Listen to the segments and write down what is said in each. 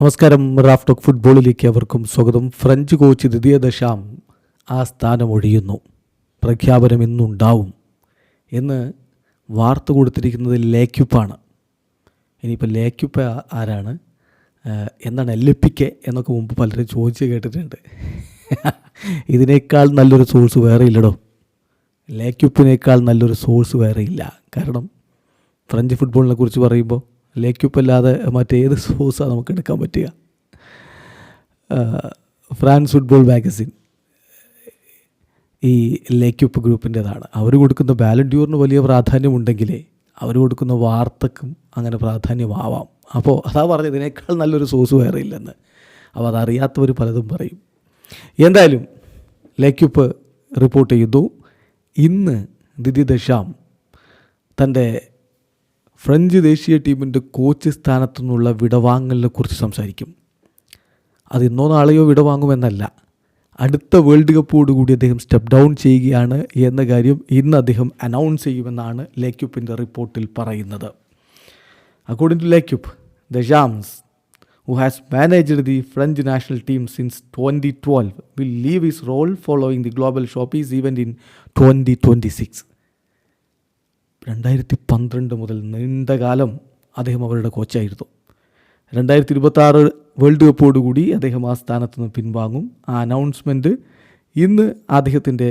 നമസ്കാരം. Raf talk ഫുട്ബോളിലേക്ക് അവർക്കും സ്വാഗതം. ഫ്രഞ്ച് കോച്ച് ദിദിയർ ദശാം ആ സ്ഥാനം ഒഴിയുന്നു. പ്രഖ്യാപനം ഇന്നുണ്ടാവും എന്ന് വാർത്ത കൊടുത്തിരിക്കുന്നത് ലേക്യുപ്പാണ്. ഇനിയിപ്പോൾ ലേക്യുപ്പ ആരാണ്, എന്താണ് എല്ലിപ്പിക്കെ എന്നൊക്കെ മുമ്പ് പലരും ചോദിച്ച് കേട്ടിട്ടുണ്ട്. ഇതിനേക്കാൾ നല്ലൊരു സോഴ്സ് വേറെ ഇല്ലടോ. ലേക്യുപ്പിനേക്കാൾ നല്ലൊരു സോഴ്സ് വേറെ ഇല്ല. കാരണം ഫ്രഞ്ച് ഫുട്ബോളിനെ കുറിച്ച് പറയുമ്പോൾ ലേക്യുപ്പല്ലാതെ മറ്റേത് സോഴ്സാണ് നമുക്ക് എടുക്കാൻ പറ്റുക. ഫ്രാൻസ് ഫുട്ബോൾ മാഗസിൻ ഈ ലേക്യുപ്പ് ഗ്രൂപ്പിൻ്റെതാണ്. അവർ കൊടുക്കുന്ന ബാലൻഡ്യൂറിന് വലിയ പ്രാധാന്യമുണ്ടെങ്കിലേ അവർ കൊടുക്കുന്ന വാർത്തക്കും അങ്ങനെ പ്രാധാന്യമാവാം. അപ്പോൾ അതാ പറഞ്ഞത്, ഇതിനേക്കാൾ നല്ലൊരു സോഴ്സ് വേറെ ഇല്ലെന്ന്. അപ്പോൾ അതറിയാത്തവർ പലതും പറയും. എന്തായാലും ലേക്യുപ്പ് റിപ്പോർട്ട് ചെയ്തു, ഇന്ന് ദിദിയർ ദശാം തൻ്റെ ഫ്രഞ്ച് ദേശീയ ടീമിൻ്റെ കോച്ച് സ്ഥാനത്തു നിന്നുള്ള വിടവാങ്ങലിനെ കുറിച്ച് സംസാരിക്കും. അത് ഇന്നോ നാളെയോ വിടവാങ്ങുമെന്നല്ല, അടുത്ത വേൾഡ് കപ്പോടുകൂടി അദ്ദേഹം സ്റ്റെപ്പ് ഡൗൺ ചെയ്യുകയാണ് എന്ന കാര്യം ഇന്ന് അദ്ദേഹം അനൗൺസ് ചെയ്യുമെന്നാണ് ലേക്യുപ്പിൻ്റെ റിപ്പോർട്ടിൽ പറയുന്നത്. അക്കോർഡിംഗ് ടു ലേക്യുപ്പ്, ദശാംസ്, who has managed the French national team since 2012, will leave his role following the Global Showpiece event in 2026. 2012 മുതൽ നീണ്ടകാലം അദ്ദേഹം അവരുടെ കോച്ചായിരുന്നു. 2026 വേൾഡ് കപ്പോടുകൂടി അദ്ദേഹം ആ സ്ഥാനത്ത് നിന്ന് പിൻവാങ്ങും. ആ അനൗൺസ്മെൻറ്റ് ഇന്ന് അദ്ദേഹത്തിൻ്റെ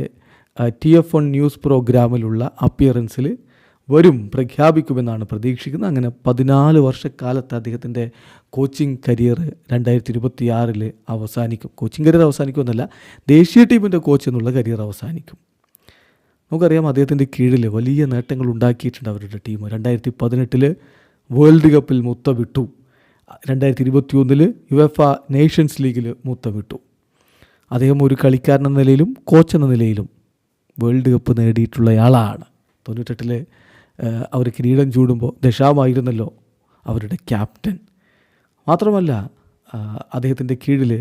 TF1 ന്യൂസ് പ്രോഗ്രാമിലുള്ള അപ്പിയറൻസിൽ വരും, പ്രഖ്യാപിക്കുമെന്നാണ് പ്രതീക്ഷിക്കുന്നത്. അങ്ങനെ 14 വർഷക്കാലത്ത് അദ്ദേഹത്തിൻ്റെ കോച്ചിങ് കരിയർ 2026 അവസാനിക്കും. കോച്ചിങ് കരിയർ അവസാനിക്കുമെന്നല്ല, ദേശീയ ടീമിൻ്റെ കോച്ച് എന്നുള്ള കരിയർ അവസാനിക്കും. നമുക്കറിയാം, അദ്ദേഹത്തിൻ്റെ കീഴിൽ വലിയ നേട്ടങ്ങൾ ഉണ്ടാക്കിയിട്ടുണ്ട് അവരുടെ ടീം. 2018 വേൾഡ് കപ്പിൽ മുത്തമിട്ടു. 2021 യുവേഫ നേഷൻസ് ലീഗിൽ മുത്തമിട്ടു. അദ്ദേഹം ഒരു കളിക്കാരൻ എന്ന നിലയിലും കോച്ച് എന്ന നിലയിലും വേൾഡ് കപ്പ് നേടിയിട്ടുള്ളയാളാണ്. 98 അവർ കിരീടം ചൂടുമ്പോൾ ദശാമായിരുന്നല്ലോ അവരുടെ ക്യാപ്റ്റൻ. മാത്രമല്ല, അദ്ദേഹത്തിൻ്റെ കീഴിൽ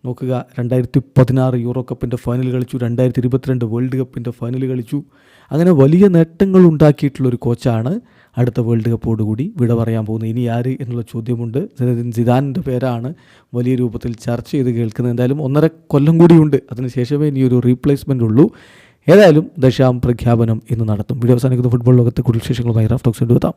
നോക്കുക, 2016 യൂറോ കപ്പിൻ്റെ ഫൈനൽ കളിച്ചു, 2022 വേൾഡ് കപ്പിൻ്റെ ഫൈനൽ കളിച്ചു. അങ്ങനെ വലിയ നേട്ടങ്ങൾ ഉണ്ടാക്കിയിട്ടുള്ളൊരു കോച്ചാണ്. അടുത്ത വേൾഡ് കപ്പോടുകൂടി വിട പറയാൻ പോകുന്നത്. ഇനി ആര് എന്നുള്ള ചോദ്യമുണ്ട്. സിദാനിൻ്റെ പേരാണ് വലിയ രൂപത്തിൽ ചർച്ച ചെയ്ത് കേൾക്കുന്നത്. എന്തായാലും 1.5 കൊല്ലം കൂടിയുണ്ട്, അതിനുശേഷമേ ഇനിയൊരു റീപ്ലേസ്മെൻ്റ് ഉള്ളൂ. ഏതായാലും ദശാം പ്രഖ്യാപനം ഇന്ന് നടത്തും. വീഡിയോ അവസാനിക്കുന്ന ഫുട്ബോൾ ലോകത്തെ കൂടുതൽ വിശേഷങ്ങളുമായി റാഫ് ടോക്സ് കൊണ്ടുവെത്താം.